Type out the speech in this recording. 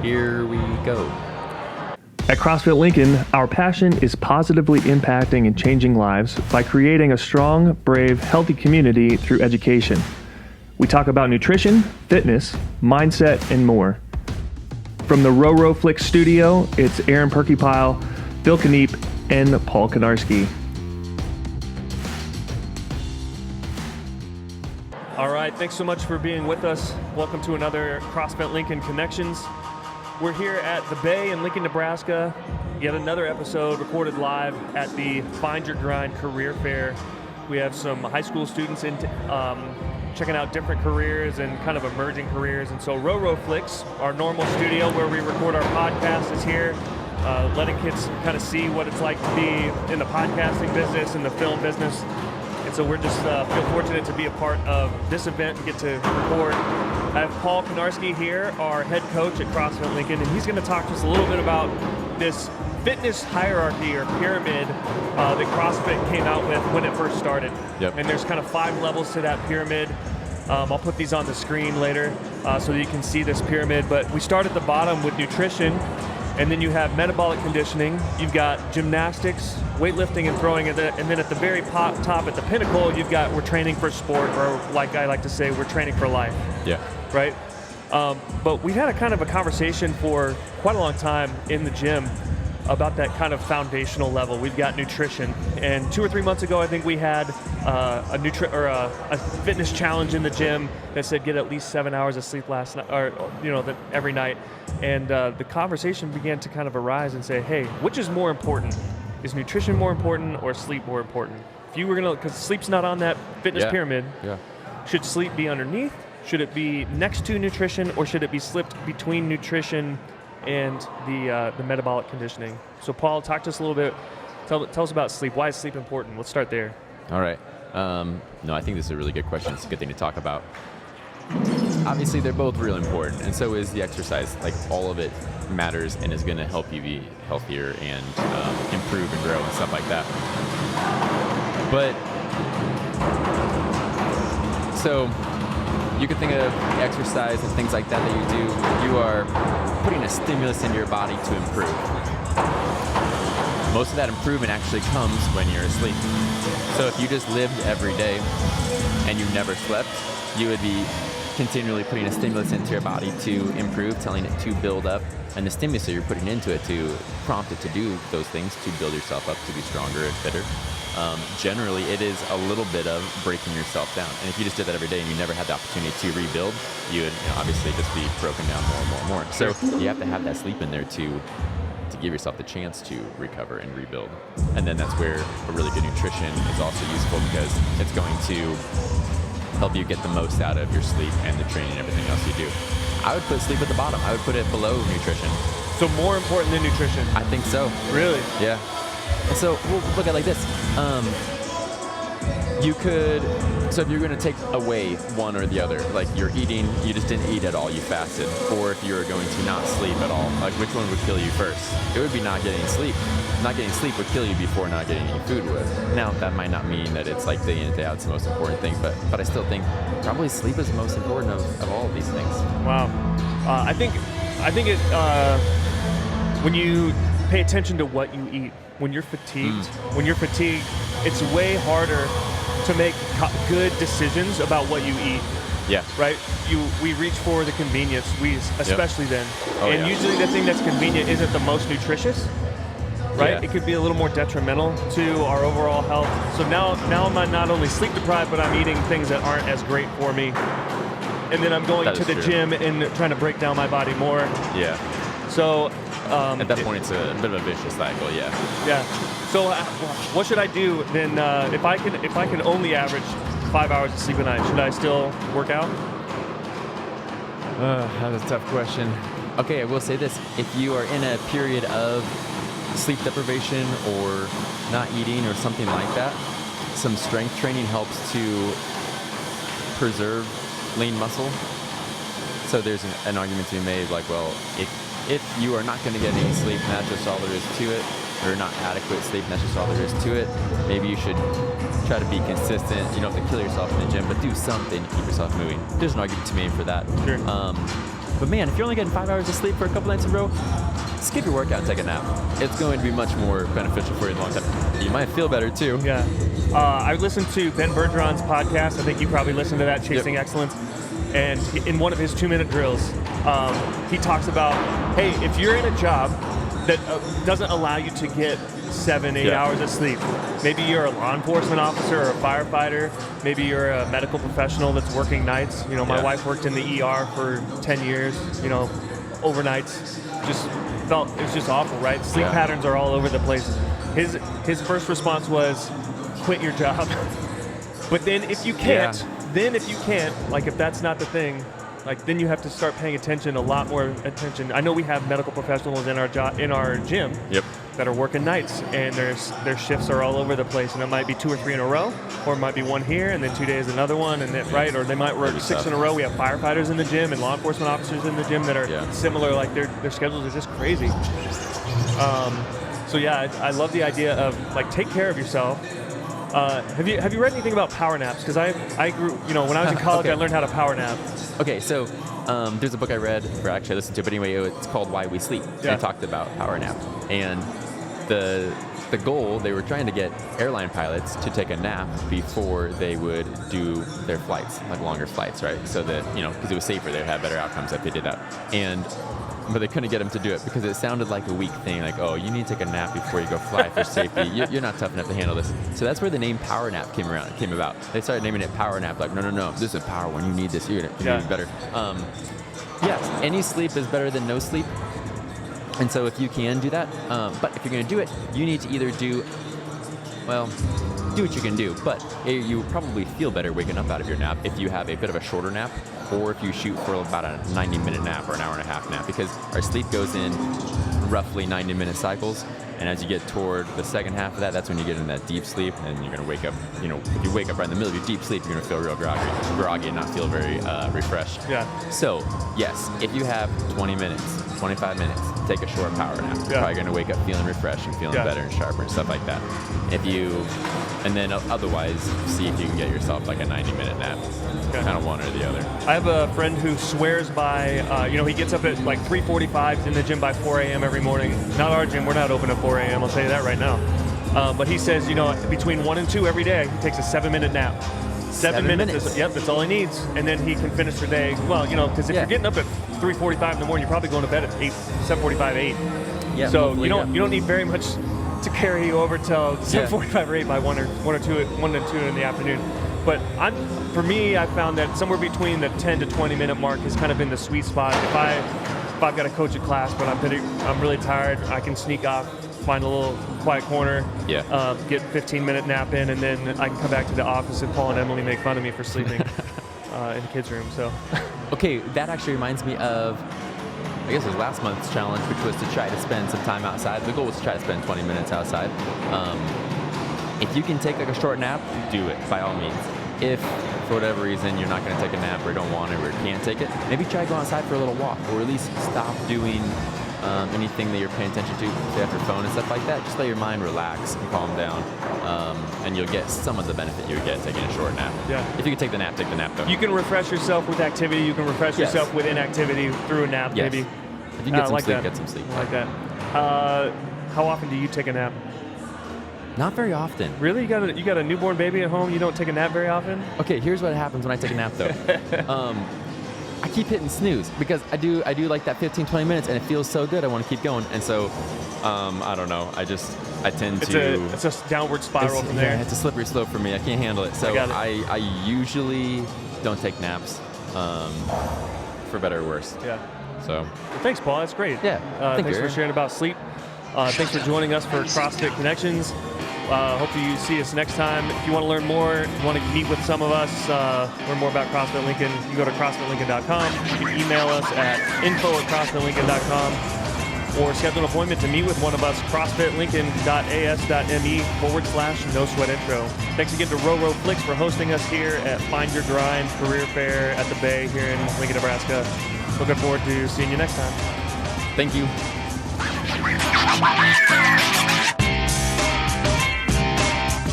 Here we go. At CrossFit Lincoln, our passion is positively impacting and changing lives by creating a strong, brave, healthy community through education. We talk about nutrition, fitness, mindset, and more. From the RoRoFlix studio, it's Aaron Perkypile, Phil Kniep, and Paul Konarski. All right, thanks so much for being with us. Welcome to another CrossFit Lincoln Connections. We're here at the Bay in Lincoln, Nebraska. Yet another episode recorded live at the Find Your Grind Career Fair. We have some high school students checking out different careers and kind of emerging careers. And so RoRoFlix, our normal studio where we record our podcast, is here, letting kids kind of see what it's like to be in the podcasting business and the film business. And so we're just feel fortunate to be a part of this event and get to record. I have Paul Konarski here, our head coach at CrossFit Lincoln, and he's going to talk to us a little bit about this fitness hierarchy or pyramid that CrossFit came out with when it first started. Yep. And there's kind of 5 levels to that pyramid. I'll put these on the screen later so that you can see this pyramid. But we start at the bottom with nutrition, and then you have metabolic conditioning. You've got gymnastics, weightlifting, and throwing. And then at the very top, at the pinnacle, you've got we're training for sport, or like I like to say, we're training for life. Yeah. Right? But we had a kind of a conversation for quite a long time in the gym about that kind of foundational level. We've got nutrition, and 2 or 3 months ago, I think we had a fitness challenge in the gym that said get at least 7 hours of sleep last night, or every night. And the conversation began to kind of arise and say, hey, which is more important? Is nutrition more important or sleep more important? If you were gonna, because sleep's not on that fitness pyramid. Yeah. Should sleep be underneath? Should it be next to nutrition, or should it be slipped between nutrition and the metabolic conditioning? So Paul, talk to us a little bit. Tell us about sleep. Why is sleep important? Let's start there. All right. No, I think this is a really good question. It's a good thing to talk about. Obviously, they're both real important, and so is the exercise. Like, all of it matters and is going to help you be healthier and improve and grow and stuff like that. But so you can think of exercise and things like that you do. You are putting a stimulus into your body to improve. Most of that improvement actually comes when you're asleep. So if you just lived every day and you never slept, you would be continually putting a stimulus into your body to improve, telling it to build up, and the stimulus that you're putting into it to prompt it to do those things, to build yourself up, to be stronger and fitter. Generally, it is a little bit of breaking yourself down. And if you just did that every day and you never had the opportunity to rebuild, you would obviously just be broken down more and more and more. So you have to have that sleep in there to give yourself the chance to recover and rebuild. And then that's where a really good nutrition is also useful, because it's going to help you get the most out of your sleep and the training and everything else you do. I would put sleep at the bottom. I would put it below nutrition. So more important than nutrition? I think so. Really? Yeah. And so we'll look at it like this. So if you're going to take away one or the other, like you're eating, you just didn't eat at all, you fasted, or if you're going to not sleep at all, like which one would kill you first? It would be not getting sleep. Not getting sleep would kill you before not getting any food would. Now, that might not mean that it's like day in and day out, it's the most important thing, but I still think probably sleep is the most important of all of these things. Wow. I think it, when you pay attention to what you eat, when you're fatigued, it's way harder to make good decisions about what you eat. Yeah. Right? We reach for the convenience, especially then. Oh, and usually the thing that's convenient isn't the most nutritious, right? Yeah. It could be a little more detrimental to our overall health. So now I'm not only sleep deprived, but I'm eating things that aren't as great for me. And then I'm going to the gym and trying to break down my body more. Yeah. So at that point, it's a bit of a vicious cycle. Yeah. Yeah. So what should I do then? If I can only average 5 hours of sleep a night, should I still work out? That's a tough question. Okay, I will say this: if you are in a period of sleep deprivation or not eating or something like that, some strength training helps to preserve lean muscle. So there's an argument to be made, like, well, if you are not going to get any sleep, and that's just all there is to it, or not adequate sleep, and that's just all there is to it, maybe you should try to be consistent. You don't have to kill yourself in the gym, but do something to keep yourself moving. There's an argument to be made for that. Sure. But man, if you're only getting 5 hours of sleep for a couple nights in a row, skip your workout and take a nap. It's going to be much more beneficial for you in the long term. You might feel better too. Yeah. I listened to Ben Bergeron's podcast. I think you probably listened to that, Chasing Excellence. And in one of his 2-minute drills, he talks about, hey, if you're in a job that doesn't allow you to get 7-8 hours of sleep, maybe you're a law enforcement officer or a firefighter, maybe you're a medical professional that's working nights. You know, my wife worked in the ER for 10 years, you know, overnights. Just felt, it was just awful, right? Sleep patterns are all over the place. His first response was, quit your job. But then if you can't, like if that's not the thing, like then you have to start paying attention, a lot more attention. I know we have medical professionals in our gym that are working nights, and their shifts are all over the place, and it might be 2 or 3 in a row, or it might be one here and then 2 days another one, and then or they might work 6 in a row. We have firefighters in the gym and law enforcement officers in the gym that are similar. Like their schedules are just crazy. So yeah, I love the idea of like take care of yourself. Have you read anything about power naps? Because I grew, you know, when I was in college, I learned how to power nap. Okay, so there's a book I read, or actually I listened to, but anyway, it's called Why We Sleep. And it talked about power nap. And the goal, they were trying to get airline pilots to take a nap before they would do their flights, like longer flights, right? So that, you know, because it was safer, they would have better outcomes if they did that. But they couldn't get them to do it because it sounded like a weak thing, like, oh, you need to take a nap before you go fly for safety. You're not tough enough to handle this. So that's where the name Power Nap came about. They started naming it Power Nap, like, no, this is power. When you need this, you're going to be better. Any sleep is better than no sleep. And so if you can do that, but if you're going to do it, you need to either do what you can do, but you probably feel better waking up out of your nap if you have a bit of a shorter nap, or if you shoot for about a 90-minute nap or an hour-and-a-half nap, because our sleep goes in roughly 90-minute cycles, and as you get toward the second half of that, that's when you get in that deep sleep, and you're going to wake up, you know, if you wake up right in the middle of your deep sleep, you're going to feel real groggy and not feel very refreshed. Yeah. So, yes, if you have 20 minutes, 25 minutes, take a short power nap. You're probably going to wake up feeling refreshed and feeling better and sharper and stuff like that. And then otherwise, see if you can get yourself like a 90-minute nap. Kind of one or the other. I have a friend who swears by, he gets up at like 3:45, he's in the gym by 4 a.m. every morning. Not our gym, we're not open at 4 a.m., I'll tell you that right now. But he says, you know, between 1 and 2 every day, he takes a 7-minute nap. 7 minutes. That's all he needs. And then he can finish the day. Well, you know, because if you're getting up at 3:45 in the morning, you're probably going to bed at 7:45, 8. Yeah, so you don't need very much to carry you over till 7:45 or 8 by 1 or 2 in the afternoon. But for me, I found that somewhere between the 10 to 20 minute mark has kind of been the sweet spot. If I've got to coach a class, but I'm really tired, I can sneak off, find a little quiet corner, get 15-minute nap in, and then I can come back to the office and Paul and Emily make fun of me for sleeping in the kids' room. So, okay, that actually reminds me of, I guess it was last month's challenge, which was to try to spend some time outside. The goal was to try to spend 20 minutes outside. If you can take like a short nap, do it by all means. If for whatever reason you're not going to take a nap or don't want to or can't take it, maybe try to go outside for a little walk, or at least stop doing anything that you're paying attention to, say off your phone and stuff like that. Just let your mind relax and calm down, and you'll get some of the benefit you would get taking a short nap. Yeah. If you can take the nap though. You can refresh yourself with activity. You can refresh yourself with inactivity through a nap, maybe. If you can get some sleep, get some sleep. I like that. How often do you take a nap? Not very often. Really? You got a newborn baby at home? You don't take a nap very often? Okay, here's what happens when I take a nap though. I keep hitting snooze because I do like that 15-20 minutes and it feels so good. I want to keep going, and so I don't know. I tend to. It's a downward spiral from there. Yeah, it's a slippery slope for me. I can't handle it. So I usually don't take naps, for better or worse. Yeah. So. Well, thanks, Paul. That's great. Yeah. Thanks for sharing about sleep. Thanks for joining us for CrossFit Connections. Hopefully you see us next time. If you want to learn more, if you want to meet with some of us, learn more about CrossFit Lincoln, you can go to CrossFitLincoln.com. You can email us at info@CrossFitLincoln.com or schedule an appointment to meet with one of us, CrossFitLincoln.as.me/No Sweat Intro. Thanks again to Roro Flicks for hosting us here at Find Your Grind Career Fair at the Bay here in Lincoln, Nebraska. Looking forward to seeing you next time. Thank you.